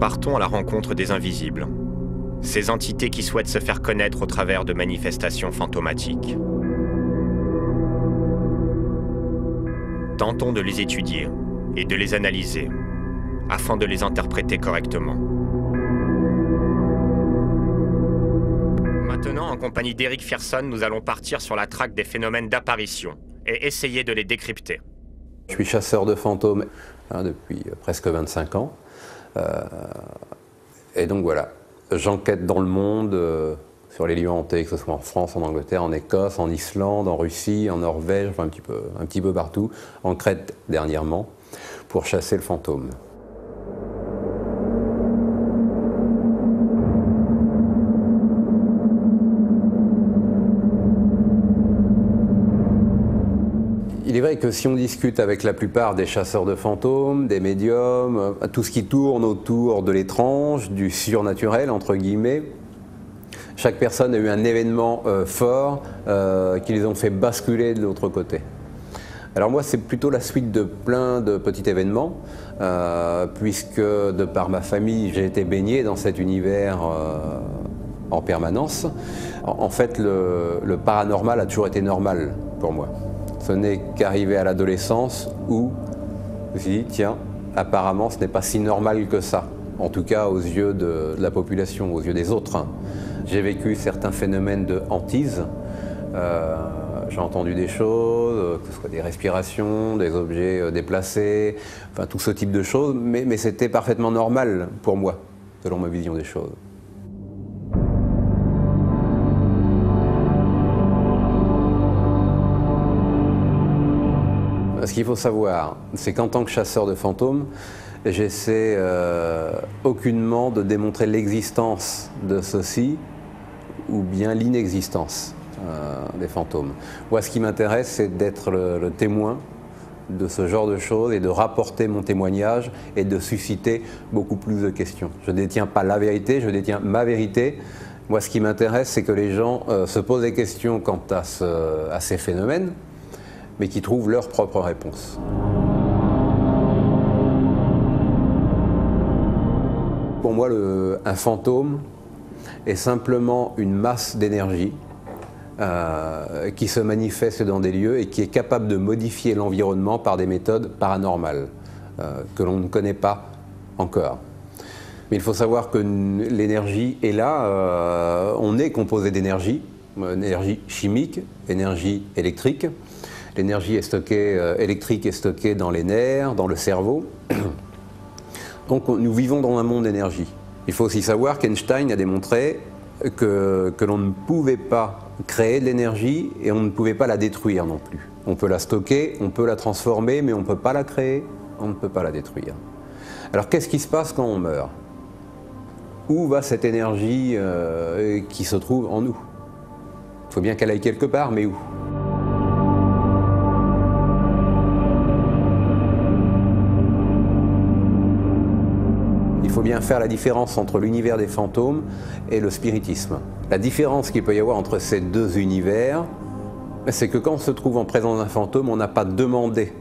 partons à la rencontre des invisibles, ces entités qui souhaitent se faire connaître au travers de manifestations fantomatiques. Tentons de les étudier et de les analyser, afin de les interpréter correctement. Maintenant, en compagnie d'Eric Fierson, nous allons partir sur la traque des phénomènes d'apparition et essayer de les décrypter. Je suis chasseur de fantômes depuis presque 25 ans. Et donc voilà, j'enquête dans le monde sur les lieux hantés, que ce soit en France, en Angleterre, en Écosse, en Islande, en Russie, en Norvège, enfin un petit peu partout, en Crète dernièrement, pour chasser le fantôme. Il est vrai que si on discute avec la plupart des chasseurs de fantômes, des médiums, tout ce qui tourne autour de l'étrange, du surnaturel, entre guillemets, chaque personne a eu un événement fort qui les ont fait basculer de l'autre côté. Alors moi, c'est plutôt la suite de plein de petits événements, puisque de par ma famille, j'ai été baigné dans cet univers en permanence. En fait, le paranormal a toujours été normal pour moi. Ce n'est qu'arrivé à l'adolescence où je me suis dit, tiens, apparemment ce n'est pas si normal que ça, en tout cas aux yeux de la population, aux yeux des autres. J'ai vécu certains phénomènes de hantise, j'ai entendu des choses, que ce soit des respirations, des objets déplacés, enfin tout ce type de choses, mais c'était parfaitement normal pour moi, selon ma vision des choses. Ce qu'il faut savoir, c'est qu'en tant que chasseur de fantômes, j'essaie aucunement de démontrer l'existence de ceux-ci ou bien l'inexistence des fantômes. Moi, ce qui m'intéresse, c'est d'être le témoin de ce genre de choses et de rapporter mon témoignage et de susciter beaucoup plus de questions. Je ne détiens pas la vérité, je détiens ma vérité. Moi, ce qui m'intéresse, c'est que les gens se posent des questions quant à ces phénomènes, mais qui trouvent leur propre réponse. Pour moi, un fantôme est simplement une masse d'énergie qui se manifeste dans des lieux et qui est capable de modifier l'environnement par des méthodes paranormales que l'on ne connaît pas encore. Mais il faut savoir que l'énergie est là, on est composé d'énergie, énergie chimique, énergie électrique. L'énergie électrique est stockée dans les nerfs, dans le cerveau. Donc nous vivons dans un monde d'énergie. Il faut aussi savoir qu'Einstein a démontré que l'on ne pouvait pas créer de l'énergie et on ne pouvait pas la détruire non plus. On peut la stocker, on peut la transformer, mais on ne peut pas la créer, on ne peut pas la détruire. Alors qu'est-ce qui se passe quand on meurt? Où va cette énergie qui se trouve en nous? Il faut bien qu'elle aille quelque part, mais où? Il faut bien faire la différence entre l'univers des fantômes et le spiritisme. La différence qu'il peut y avoir entre ces deux univers, c'est que quand on se trouve en présence d'un fantôme, on n'a pas demandé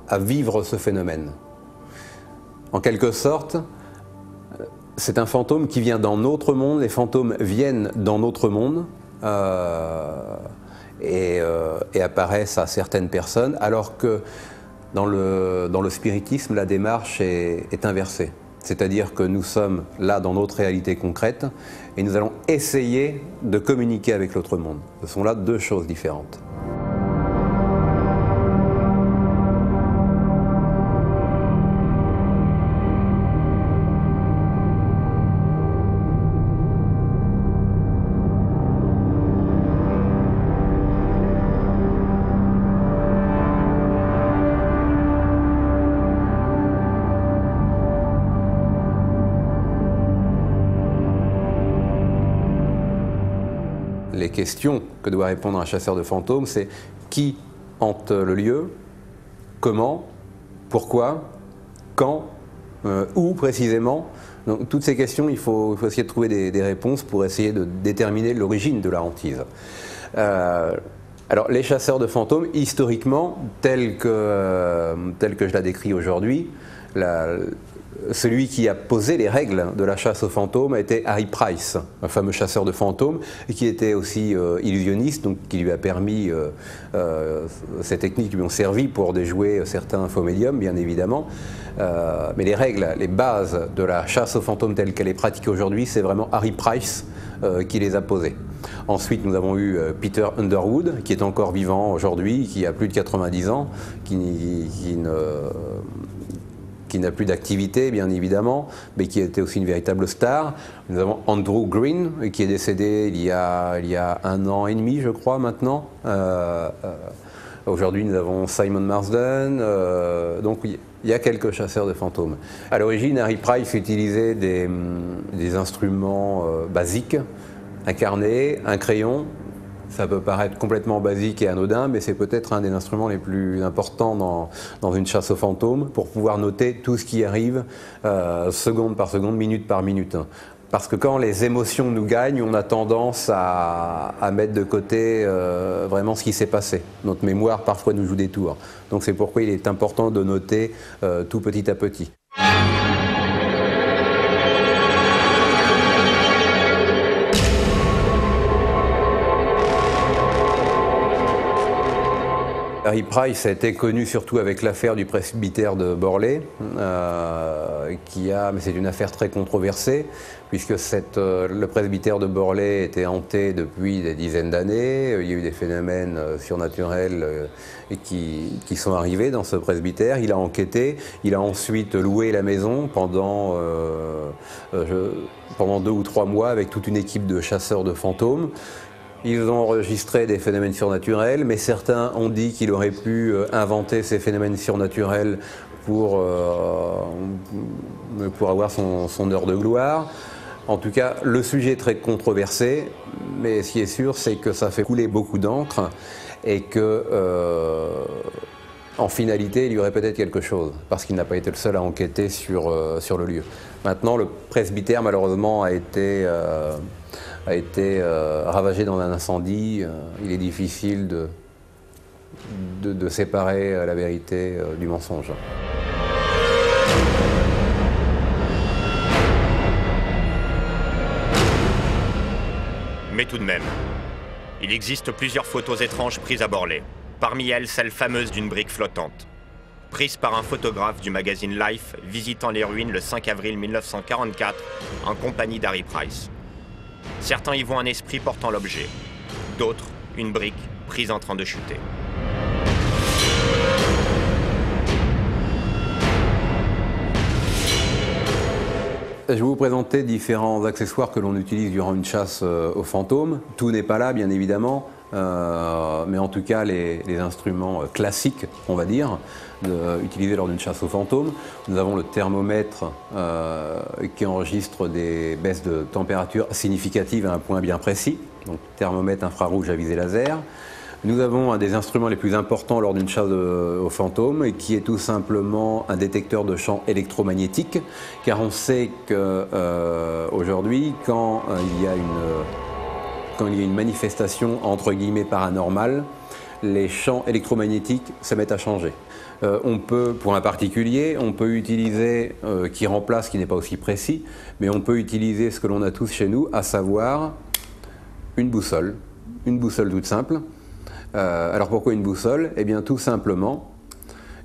à vivre ce phénomène. En quelque sorte, c'est un fantôme qui vient dans notre monde, les fantômes viennent dans notre monde et apparaissent à certaines personnes, alors que dans le spiritisme, la démarche est inversée. C'est-à-dire que nous sommes là dans notre réalité concrète et nous allons essayer de communiquer avec l'autre monde. Ce sont là deux choses différentes. Les questions que doit répondre un chasseur de fantômes, c'est qui hante le lieu, comment, pourquoi, quand, où précisément. Donc, toutes ces questions, il faut essayer de trouver des réponses pour essayer de déterminer l'origine de la hantise. Alors les chasseurs de fantômes, historiquement, tels que je la décris aujourd'hui, celui qui a posé les règles de la chasse aux fantômes a été Harry Price, un fameux chasseur de fantômes, et qui était aussi illusionniste, donc qui lui a permis, ces techniques lui ont servi pour déjouer certains faux médiums, bien évidemment. Mais les règles, les bases de la chasse aux fantômes telle qu'elle est pratiquée aujourd'hui, c'est vraiment Harry Price qui les a posées. Ensuite, nous avons eu Peter Underwood, qui est encore vivant aujourd'hui, qui a plus de 90 ans, qui n'a plus d'activité, bien évidemment, mais qui était aussi une véritable star. Nous avons Andrew Green, qui est décédé il y a 1 an et demi, je crois, maintenant. Aujourd'hui, nous avons Simon Marsden. Donc, il y a quelques chasseurs de fantômes. À l'origine, Harry Price utilisait des instruments basiques, un carnet, un crayon. Ça peut paraître complètement basique et anodin, mais c'est peut-être un des instruments les plus importants dans une chasse aux fantômes pour pouvoir noter tout ce qui arrive seconde par seconde, minute par minute. Parce que quand les émotions nous gagnent, on a tendance à mettre de côté vraiment ce qui s'est passé. Notre mémoire parfois nous joue des tours. Donc c'est pourquoi il est important de noter tout petit à petit. Harry Price a été connu surtout avec l'affaire du presbytère de Borlée, mais c'est une affaire très controversée, puisque le presbytère de Borlée était hanté depuis des dizaines d'années. Il y a eu des phénomènes surnaturels qui sont arrivés dans ce presbytère. Il a enquêté, il a ensuite loué la maison pendant 2 ou 3 mois avec toute une équipe de chasseurs de fantômes. Ils ont enregistré des phénomènes surnaturels, mais certains ont dit qu'il aurait pu inventer ces phénomènes surnaturels pour avoir son heure de gloire. En tout cas, le sujet est très controversé, mais ce qui est sûr, c'est que ça fait couler beaucoup d'encre et que, en finalité, il y aurait peut-être quelque chose, parce qu'il n'a pas été le seul à enquêter sur le lieu. Maintenant, le presbytère, malheureusement, a été ravagé dans un incendie. Il est difficile de séparer la vérité du mensonge. Mais tout de même, il existe plusieurs photos étranges prises à Borlée. Parmi elles, celle fameuse d'une brique flottante. Prise par un photographe du magazine Life visitant les ruines le 5 avril 1944 en compagnie d'Harry Price. Certains y voient un esprit portant l'objet, d'autres une brique prise en train de chuter. Je vais vous présenter différents accessoires que l'on utilise durant une chasse aux fantômes. Tout n'est pas là, bien évidemment, mais en tout cas les instruments classiques, on va dire, utilisés lors d'une chasse aux fantômes. Nous avons le thermomètre qui enregistre des baisses de température significatives à un point bien précis, donc thermomètre infrarouge à visée laser. Nous avons un des instruments les plus importants lors d'une chasse aux fantômes, qui est tout simplement un détecteur de champs électromagnétiques, car on sait qu'aujourd'hui, quand il y a une manifestation entre guillemets paranormale, les champs électromagnétiques se mettent à changer. Pour un particulier, on peut utiliser, qui remplace, qui n'est pas aussi précis, mais on peut utiliser ce que l'on a tous chez nous, à savoir une boussole toute simple. Alors pourquoi une boussole? Eh bien tout simplement,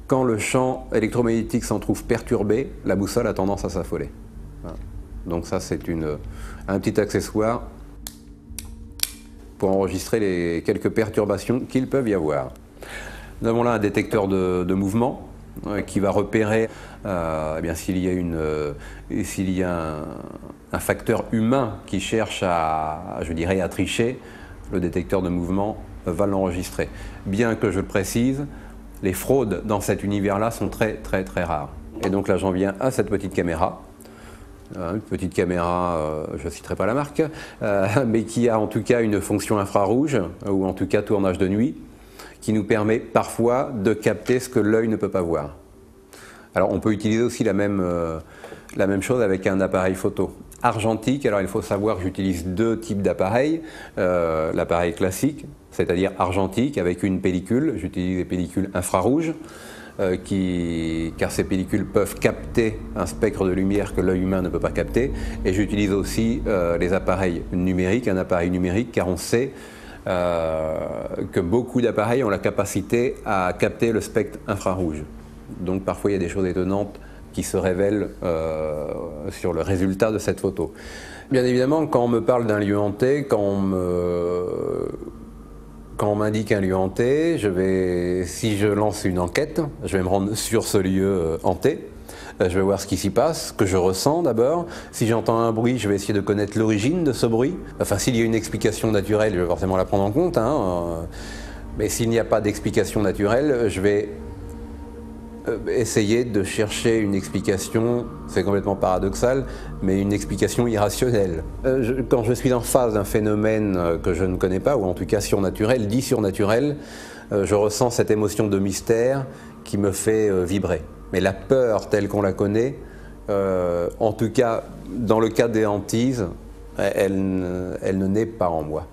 quand le champ électromagnétique s'en trouve perturbé, la boussole a tendance à s'affoler. Voilà. Donc ça c'est un petit accessoire pour enregistrer les quelques perturbations qu'il peuvent y avoir. Nous avons là un détecteur de mouvement qui va repérer eh bien, s'il y a un facteur humain qui cherche à tricher. Le détecteur de mouvement va l'enregistrer. Bien que je le précise, les fraudes dans cet univers-là sont très très très rares. Et donc là j'en viens à cette petite caméra. Une petite caméra, je ne citerai pas la marque, mais qui a en tout cas une fonction infrarouge, ou en tout cas tournage de nuit, qui nous permet parfois de capter ce que l'œil ne peut pas voir. Alors on peut utiliser aussi la même chose avec un appareil photo argentique. Alors il faut savoir que j'utilise 2 types d'appareils. L'appareil classique, c'est-à-dire argentique avec une pellicule, j'utilise des pellicules infrarouges. car ces pellicules peuvent capter un spectre de lumière que l'œil humain ne peut pas capter. Et j'utilise aussi les appareils numériques, un appareil numérique, car on sait que beaucoup d'appareils ont la capacité à capter le spectre infrarouge. Donc parfois il y a des choses étonnantes qui se révèlent sur le résultat de cette photo. Bien évidemment, quand on me parle d'un lieu hanté, quand on m'indique un lieu hanté, si je lance une enquête, je vais me rendre sur ce lieu hanté. Je vais voir ce qui s'y passe, ce que je ressens d'abord. Si j'entends un bruit, je vais essayer de connaître l'origine de ce bruit. Enfin, s'il y a une explication naturelle, je vais forcément la prendre en compte. Mais s'il n'y a pas d'explication naturelle, je vais essayer de chercher une explication, c'est complètement paradoxal, mais une explication irrationnelle. Quand je suis en face d'un phénomène que je ne connais pas, ou en tout cas surnaturel, dit surnaturel, je ressens cette émotion de mystère qui me fait vibrer. Mais la peur telle qu'on la connaît, en tout cas dans le cas des hantises, elle ne naît pas en moi.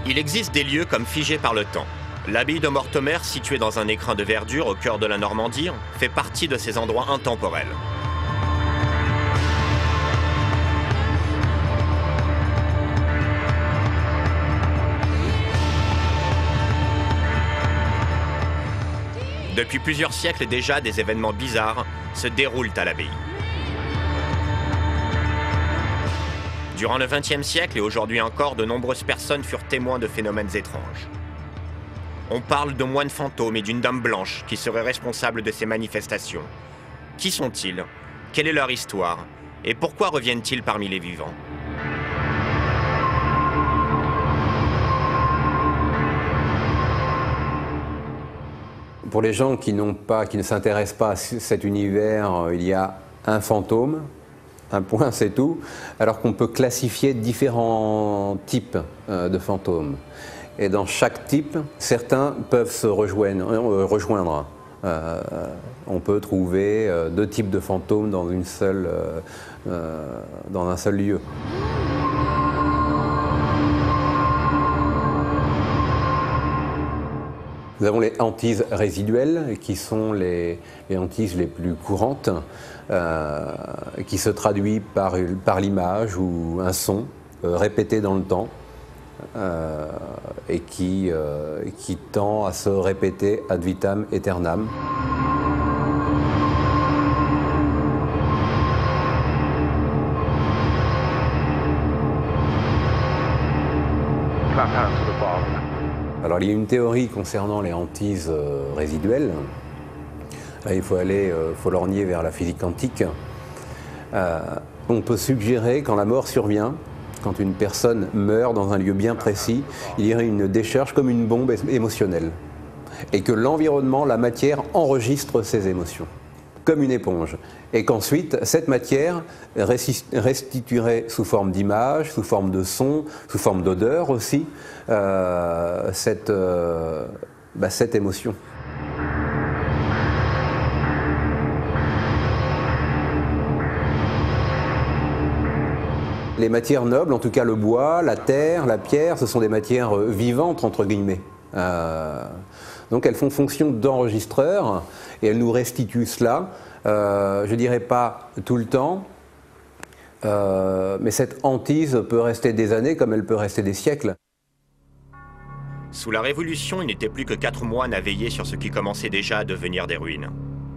Il existe des lieux comme figés par le temps. L'abbaye de Mortemer, située dans un écrin de verdure au cœur de la Normandie, fait partie de ces endroits intemporels. Depuis plusieurs siècles déjà, des événements bizarres se déroulent à l'abbaye. Durant le XXe siècle et aujourd'hui encore, de nombreuses personnes furent témoins de phénomènes étranges. On parle de moines fantômes et d'une dame blanche qui serait responsable de ces manifestations. Qui sont-ils? Quelle est leur histoire? Et pourquoi reviennent-ils parmi les vivants? Pour les gens qui ne s'intéressent pas à cet univers, il y a un fantôme, un point c'est tout, alors qu'on peut classifier différents types de fantômes. Et dans chaque type, certains peuvent se rejoindre. On peut trouver deux types de fantômes dans un seul lieu. Nous avons les hantises résiduelles, qui sont les hantises les plus courantes, qui se traduisent par l'image ou un son répété dans le temps et qui tend à se répéter ad vitam aeternam. Alors il y a une théorie concernant les hantises résiduelles. Là, il faut lorgner vers la physique quantique. On peut suggérer, quand la mort survient, quand une personne meurt dans un lieu bien précis, il y aurait une décharge comme une bombe émotionnelle. Et que l'environnement, la matière, enregistre ces émotions, comme une éponge. Et qu'ensuite, cette matière restituerait sous forme d'image, sous forme de son, sous forme d'odeur aussi, cette émotion. Les matières nobles, en tout cas le bois, la terre, la pierre, ce sont des matières vivantes, entre guillemets. Donc elles font fonction d'enregistreur et elles nous restituent cela. Je ne dirais pas tout le temps, mais cette hantise peut rester des années comme elle peut rester des siècles. Sous la Révolution, il n'était plus que 4 moines à veiller sur ce qui commençait déjà à devenir des ruines.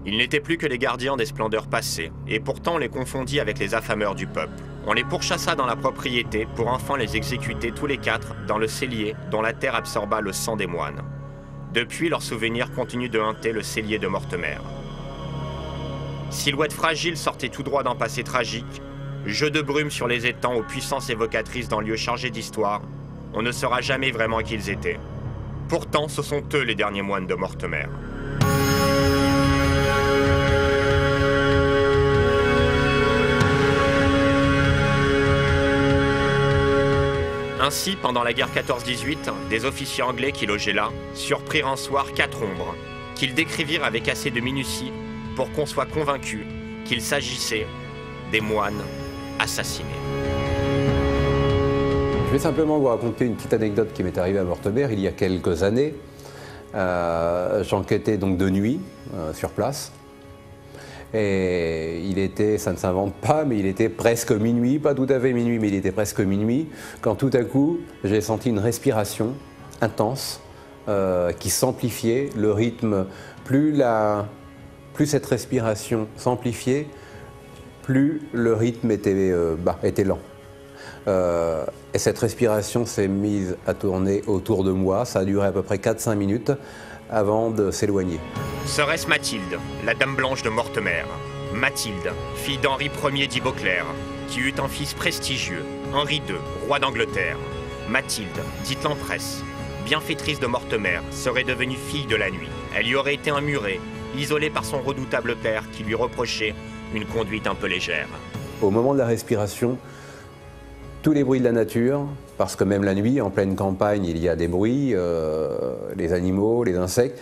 Ils n'étaient plus que les gardiens des splendeurs passées, et pourtant on les confondit avec les affameurs du peuple. On les pourchassa dans la propriété pour enfin les exécuter tous les 4 dans le cellier dont la terre absorba le sang des moines. Depuis, leurs souvenirs continuent de hanter le cellier de Mortemer. Silhouettes fragiles sortaient tout droit d'un passé tragique, jeux de brume sur les étangs aux puissances évocatrices d'un lieu chargé d'histoire, on ne saura jamais vraiment qui ils étaient. Pourtant, ce sont eux les derniers moines de Mortemer. Ainsi, pendant la guerre 14-18, des officiers anglais qui logeaient là surprirent un soir 4 ombres, qu'ils décrivirent avec assez de minutie pour qu'on soit convaincu qu'il s'agissait des moines assassinés. Je vais simplement vous raconter une petite anecdote qui m'est arrivée à Mortemer il y a quelques années. J'enquêtais donc de nuit sur place. Et il était, ça ne s'invente pas, mais il était presque minuit, pas tout à fait minuit, mais il était presque minuit, quand tout à coup, j'ai senti une respiration intense qui s'amplifiait, le rythme, plus cette respiration s'amplifiait, plus le rythme était lent. Et cette respiration s'est mise à tourner autour de moi, ça a duré à peu près 4-5 minutes avant de s'éloigner. Serait-ce Mathilde, la Dame Blanche de Mortemer? Mathilde, fille d'Henri Ier d'Ibauclair, qui eut un fils prestigieux, Henri II, roi d'Angleterre. Mathilde, dite l'emperesse, bienfaitrice de Mortemer, serait devenue fille de la nuit. Elle y aurait été emmurée, isolée par son redoutable père qui lui reprochait une conduite un peu légère. Au moment de la respiration, tous les bruits de la nature, parce que même la nuit, en pleine campagne, il y a des bruits, les animaux, les insectes,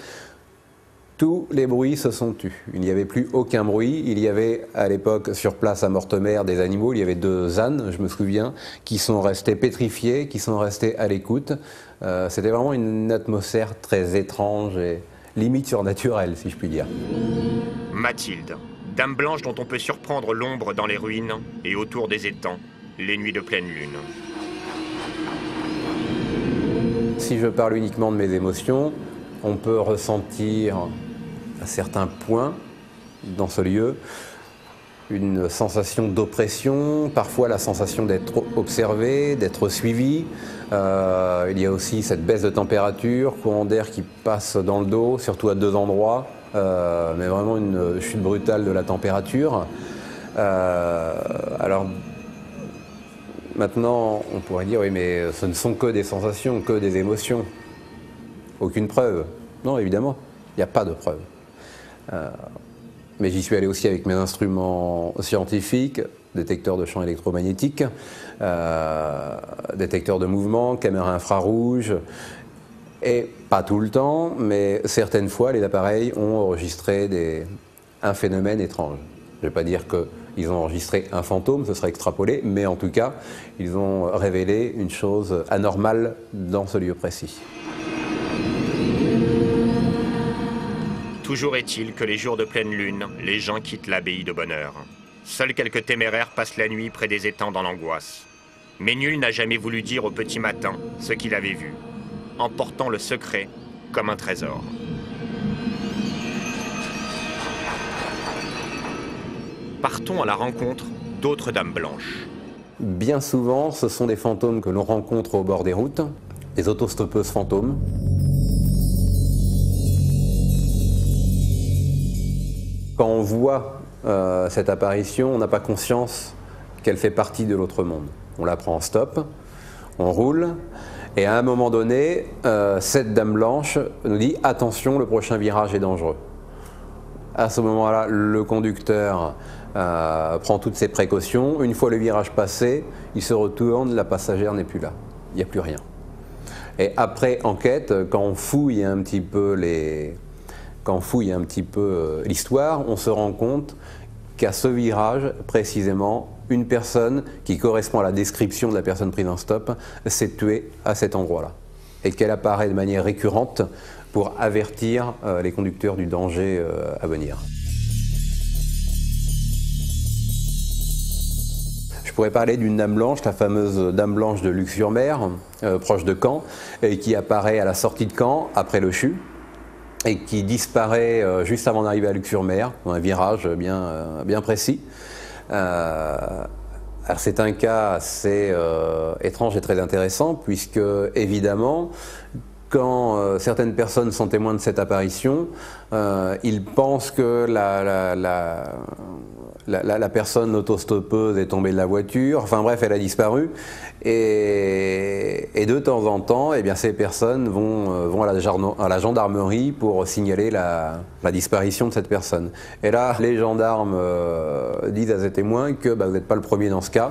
tous les bruits se sont tus. Il n'y avait plus aucun bruit. Il y avait à l'époque sur place à Mortemer des animaux, il y avait 2 ânes, je me souviens, qui sont restés pétrifiés, qui sont restés à l'écoute. C'était vraiment une atmosphère très étrange et limite surnaturelle, si je puis dire. Mathilde, Dame Blanche dont on peut surprendre l'ombre dans les ruines et autour des étangs, les nuits de pleine lune. Si je parle uniquement de mes émotions, on peut ressentir à certains points dans ce lieu une sensation d'oppression, parfois la sensation d'être observé, d'être suivi. Il y a aussi cette baisse de température, courant d'air qui passe dans le dos, surtout à 2 endroits, mais vraiment une chute brutale de la température. Alors, maintenant, on pourrait dire, oui, mais ce ne sont que des sensations, que des émotions. Aucune preuve. Non, évidemment, il n'y a pas de preuve. Mais j'y suis allé aussi avec mes instruments scientifiques, détecteurs de champs électromagnétiques, détecteurs de mouvement, caméras infrarouges. Et pas tout le temps, mais certaines fois, les appareils ont enregistré un phénomène étrange. Je ne vais pas dire qu'ils ont enregistré un fantôme, ce serait extrapolé, mais en tout cas, ils ont révélé une chose anormale dans ce lieu précis. Toujours est-il que les jours de pleine lune, les gens quittent l'abbaye de bonne heure. Seuls quelques téméraires passent la nuit près des étangs dans l'angoisse. Mais nul n'a jamais voulu dire au petit matin ce qu'il avait vu, emportant le secret comme un trésor. Partons à la rencontre d'autres dames blanches. Bien souvent, ce sont des fantômes que l'on rencontre au bord des routes, des autostoppeuses fantômes. Quand on voit cette apparition, on n'a pas conscience qu'elle fait partie de l'autre monde. On la prend en stop, on roule, et à un moment donné, cette dame blanche nous dit « Attention, le prochain virage est dangereux ». À ce moment-là, le conducteur prend toutes ses précautions. Une fois le virage passé, il se retourne, la passagère n'est plus là. Il n'y a plus rien. Et après enquête, quand on fouille un petit peu l'histoire, on se rend compte qu'à ce virage, précisément, une personne qui correspond à la description de la personne prise en stop s'est tuée à cet endroit-là. Et qu'elle apparaît de manière récurrente pour avertir les conducteurs du danger à venir. Je pourrais parler d'une dame blanche, la fameuse dame blanche de Luc-sur-Mer, proche de Caen, et qui apparaît à la sortie de Caen, après le CHU, et qui disparaît juste avant d'arriver à Luc-sur-Mer, dans un virage bien précis. Alors c'est un cas assez étrange et très intéressant, puisque évidemment, quand certaines personnes sont témoins de cette apparition, ils pensent que la personne autostoppeuse est tombée de la voiture, enfin bref, elle a disparu, et de temps en temps, eh bien, ces personnes vont à la gendarmerie pour signaler la disparition de cette personne. Et là, les gendarmes disent à ces témoins que vous n'êtes pas le premier dans ce cas.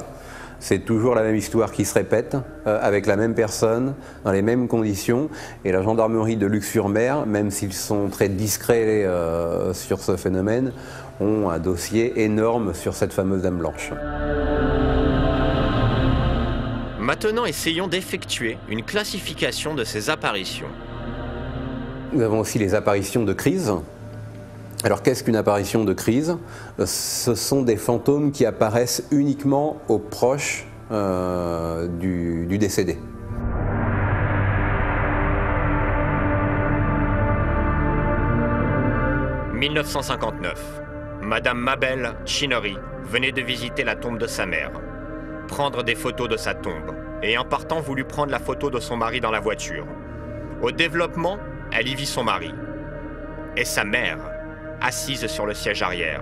C'est toujours la même histoire qui se répète, avec la même personne, dans les mêmes conditions. Et la gendarmerie de Luc-sur-Mer, même s'ils sont très discrets sur ce phénomène, ont un dossier énorme sur cette fameuse dame blanche. Maintenant, essayons d'effectuer une classification de ces apparitions. Nous avons aussi les apparitions de crise. Alors qu'est-ce qu'une apparition de crise? Ce sont des fantômes qui apparaissent uniquement aux proches du décédé. « 1959. Madame Mabel Chinnery venait de visiter la tombe de sa mère, prendre des photos de sa tombe, et en partant voulut prendre la photo de son mari dans la voiture. Au développement, elle y vit son mari et sa mère, assise sur le siège arrière.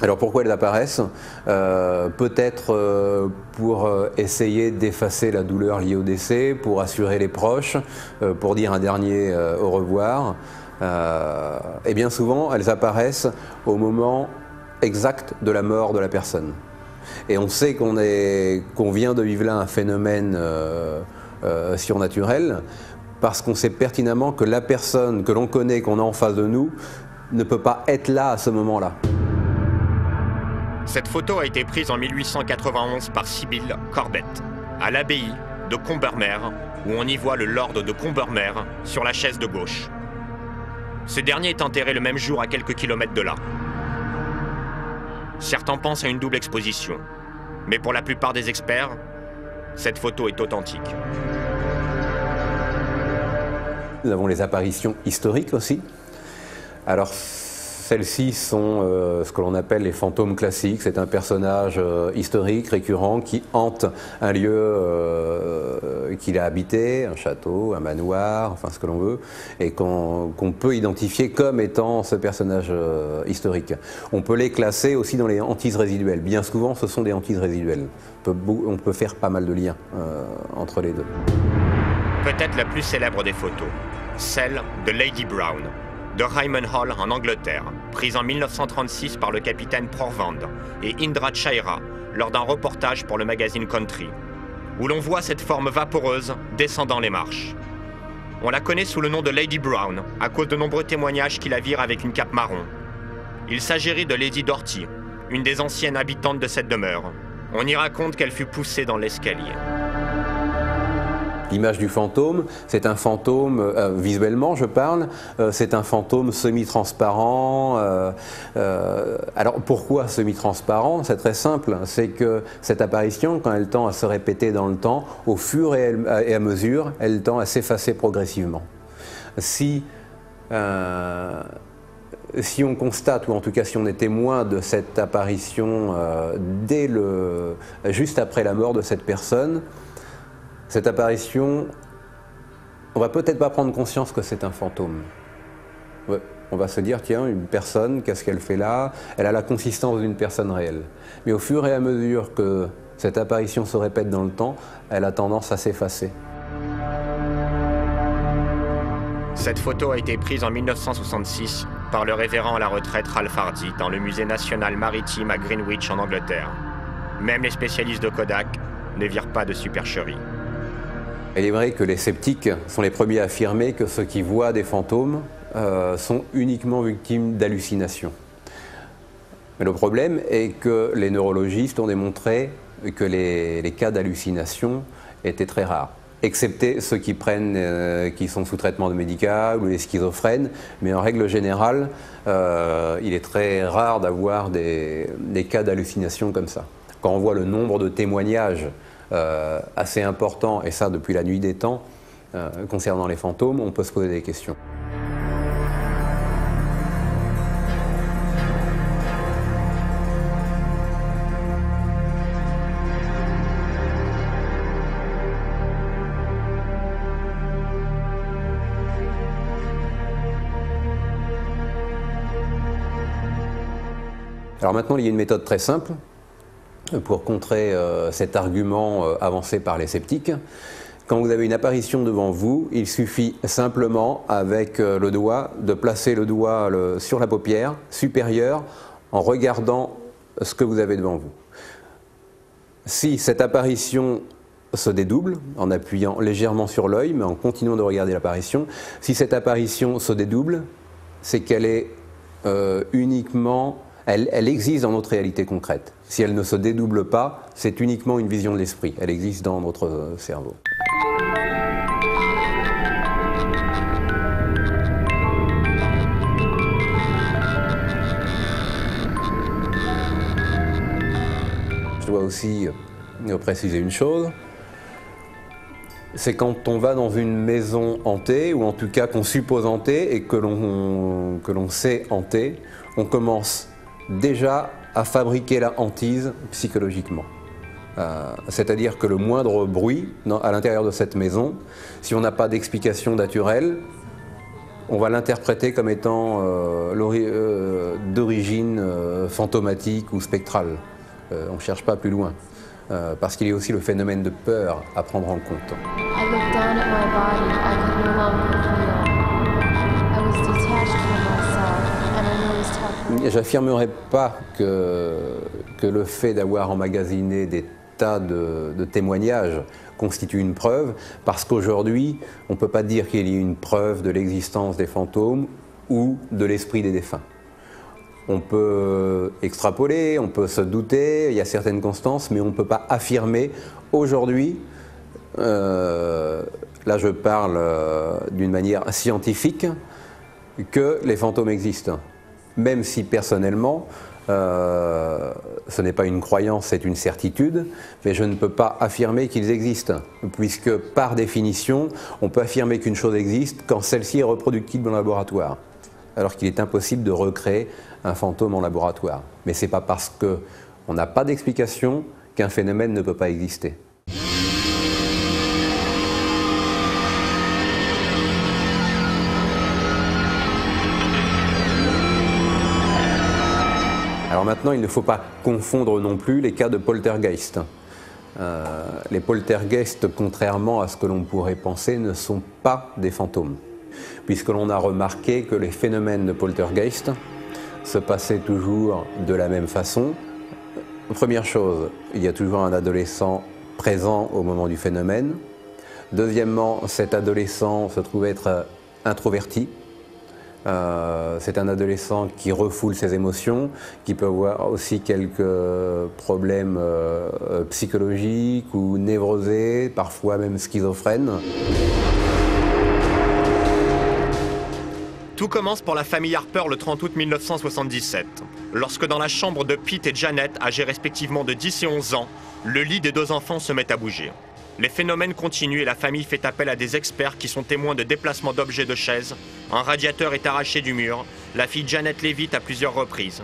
Alors pourquoi elles apparaissent? Peut-être pour essayer d'effacer la douleur liée au décès, pour assurer les proches, pour dire un dernier au revoir. Et bien souvent, elles apparaissent au moment exact de la mort de la personne. Et on sait qu'on vient de vivre là un phénomène surnaturel parce qu'on sait pertinemment que la personne que l'on connaît, qu'on a en face de nous, ne peut pas être là à ce moment-là. Cette photo a été prise en 1891 par Sybil Corbett, à l'abbaye de Combermere, où on y voit le lord de Combermere sur la chaise de gauche. Ce dernier est enterré le même jour à quelques kilomètres de là. Certains pensent à une double exposition, mais pour la plupart des experts, cette photo est authentique. Nous avons les apparitions historiques aussi. Alors, celles-ci sont ce que l'on appelle les fantômes classiques. C'est un personnage historique, récurrent, qui hante un lieu qu'il a habité, un château, un manoir, enfin ce que l'on veut, et qu'on peut identifier comme étant ce personnage historique. On peut les classer aussi dans les hantises résiduelles. Bien souvent, ce sont des hantises résiduelles. On peut faire pas mal de liens entre les deux. Peut-être la plus célèbre des photos, celle de Lady Brown, de Ryman Hall en Angleterre, prise en 1936 par le capitaine Porvand et Indra Chaira lors d'un reportage pour le magazine Country, où l'on voit cette forme vaporeuse descendant les marches. On la connaît sous le nom de Lady Brown, à cause de nombreux témoignages qui la virent avec une cape marron. Il s'agirait de Lady Dorothy, une des anciennes habitantes de cette demeure. On y raconte qu'elle fut poussée dans l'escalier. L'image du fantôme, c'est un fantôme, visuellement je parle, c'est un fantôme semi-transparent. Alors pourquoi semi-transparent? C'est très simple, c'est que cette apparition, quand elle tend à se répéter dans le temps, au fur et à mesure, elle tend à s'effacer progressivement. Si on constate, ou en tout cas si on est témoin de cette apparition juste après la mort de cette personne, cette apparition, on va peut-être pas prendre conscience que c'est un fantôme. Ouais, on va se dire, tiens, une personne, qu'est-ce qu'elle fait là? Elle a la consistance d'une personne réelle. Mais au fur et à mesure que cette apparition se répète dans le temps, elle a tendance à s'effacer. Cette photo a été prise en 1966 par le révérend à la retraite Ralph Hardy dans le musée national maritime à Greenwich en Angleterre. Même les spécialistes de Kodak ne virent pas de supercherie. Il est vrai que les sceptiques sont les premiers à affirmer que ceux qui voient des fantômes sont uniquement victimes d'hallucinations. Mais le problème est que les neurologistes ont démontré que les cas d'hallucination étaient très rares, excepté ceux qui sont sous traitement médical ou les schizophrènes, mais en règle générale, il est très rare d'avoir des cas d'hallucination comme ça. Quand on voit le nombre de témoignages assez important, et ça depuis la nuit des temps, concernant les fantômes, on peut se poser des questions. Alors maintenant, il y a une méthode très simple pour contrer cet argument avancé par les sceptiques. Quand vous avez une apparition devant vous, il suffit simplement avec le doigt de placer le doigt sur la paupière supérieure en regardant ce que vous avez devant vous. Si cette apparition se dédouble, en appuyant légèrement sur l'œil, mais en continuant de regarder l'apparition, si cette apparition se dédouble, c'est qu'elle est uniquement, elle existe dans notre réalité concrète. Si elle ne se dédouble pas, c'est uniquement une vision de l'esprit. Elle existe dans notre cerveau. Je dois aussi préciser une chose. C'est quand on va dans une maison hantée, ou en tout cas qu'on suppose hantée et que l'on sait hantée, on commence déjà à fabriquer la hantise psychologiquement. C'est-à-dire que le moindre bruit à l'intérieur de cette maison, si on n'a pas d'explication naturelle, on va l'interpréter comme étant d'origine fantomatique ou spectrale. On ne cherche pas plus loin. Parce qu'il y a aussi le phénomène de peur à prendre en compte. J'affirmerai pas que le fait d'avoir emmagasiné des tas de témoignages constitue une preuve, parce qu'aujourd'hui, on ne peut pas dire qu'il y ait une preuve de l'existence des fantômes ou de l'esprit des défunts. On peut extrapoler, on peut se douter, il y a certaines constances, mais on ne peut pas affirmer aujourd'hui, là je parle d'une manière scientifique, que les fantômes existent. Même si personnellement, ce n'est pas une croyance, c'est une certitude, mais je ne peux pas affirmer qu'ils existent, puisque par définition, on peut affirmer qu'une chose existe quand celle-ci est reproductible dans le laboratoire, alors qu'il est impossible de recréer un fantôme en laboratoire. Mais ce n'est pas parce qu'on n'a pas d'explication qu'un phénomène ne peut pas exister. Alors maintenant, il ne faut pas confondre non plus les cas de poltergeist. Les poltergeists, contrairement à ce que l'on pourrait penser, ne sont pas des fantômes, puisque l'on a remarqué que les phénomènes de poltergeist se passaient toujours de la même façon. Première chose, il y a toujours un adolescent présent au moment du phénomène. Deuxièmement, cet adolescent se trouve être introverti. C'est un adolescent qui refoule ses émotions, qui peut avoir aussi quelques problèmes psychologiques ou névrosés, parfois même schizophrènes. Tout commence pour la famille Harper le 30 août 1977, lorsque dans la chambre de Pete et Janet, âgés respectivement de 10 et 11 ans, le lit des deux enfants se met à bouger. Les phénomènes continuent et la famille fait appel à des experts qui sont témoins de déplacements d'objets de chaises. Un radiateur est arraché du mur, la fille Janet lévite à plusieurs reprises.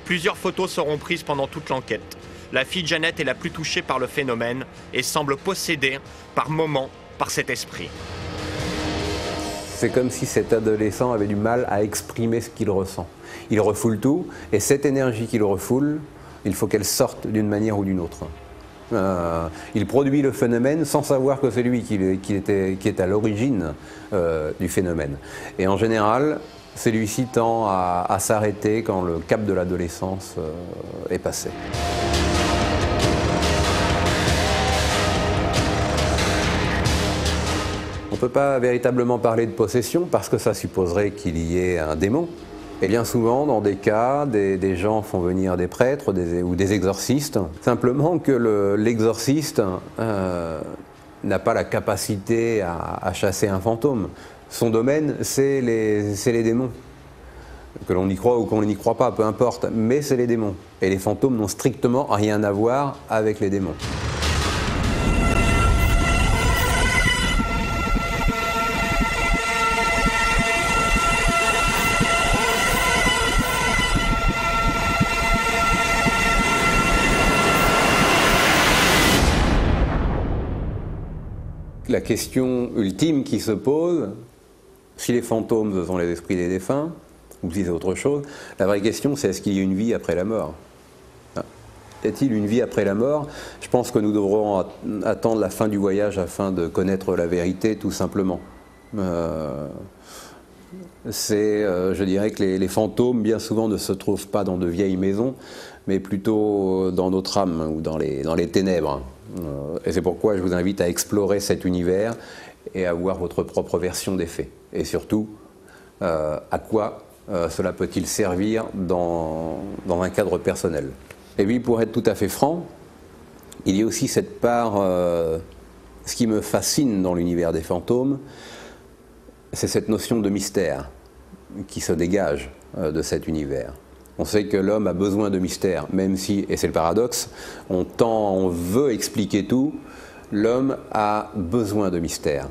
Plusieurs photos seront prises pendant toute l'enquête. La fille Janet est la plus touchée par le phénomène et semble possédée par moments par cet esprit. C'est comme si cet adolescent avait du mal à exprimer ce qu'il ressent. Il refoule tout, et cette énergie qu'il refoule, il faut qu'elle sorte d'une manière ou d'une autre. Il produit le phénomène sans savoir que c'est lui qui est à l'origine du phénomène. Et en général, celui-ci tend à s'arrêter quand le cap de l'adolescence est passé. On ne peut pas véritablement parler de possession parce que ça supposerait qu'il y ait un démon. Et bien souvent, dans des cas, des gens font venir des prêtres ou des exorcistes. Simplement que l'exorciste n'a pas la capacité à chasser un fantôme. Son domaine, c'est les démons. Que l'on y croit ou qu'on n'y croit pas, peu importe, mais c'est les démons. Et les fantômes n'ont strictement rien à voir avec les démons. La question ultime qui se pose, si les fantômes ce sont les esprits des défunts, ou si c'est autre chose, la vraie question c'est est-ce qu'il y a une vie après la mort? Y a-t-il une vie après la mort? Je pense que nous devrons attendre la fin du voyage afin de connaître la vérité, tout simplement. Je dirais que les fantômes, bien souvent, ne se trouvent pas dans de vieilles maisons, mais plutôt dans notre âme ou dans les ténèbres. Et c'est pourquoi je vous invite à explorer cet univers et à voir votre propre version des faits. Et surtout, à quoi cela peut-il servir dans un cadre personnel? Et puis, pour être tout à fait franc, il y a aussi cette part, ce qui me fascine dans l'univers des fantômes, c'est cette notion de mystère qui se dégage de cet univers. On sait que l'homme a besoin de mystère, même si, et c'est le paradoxe, on veut expliquer tout, l'homme a besoin de mystère.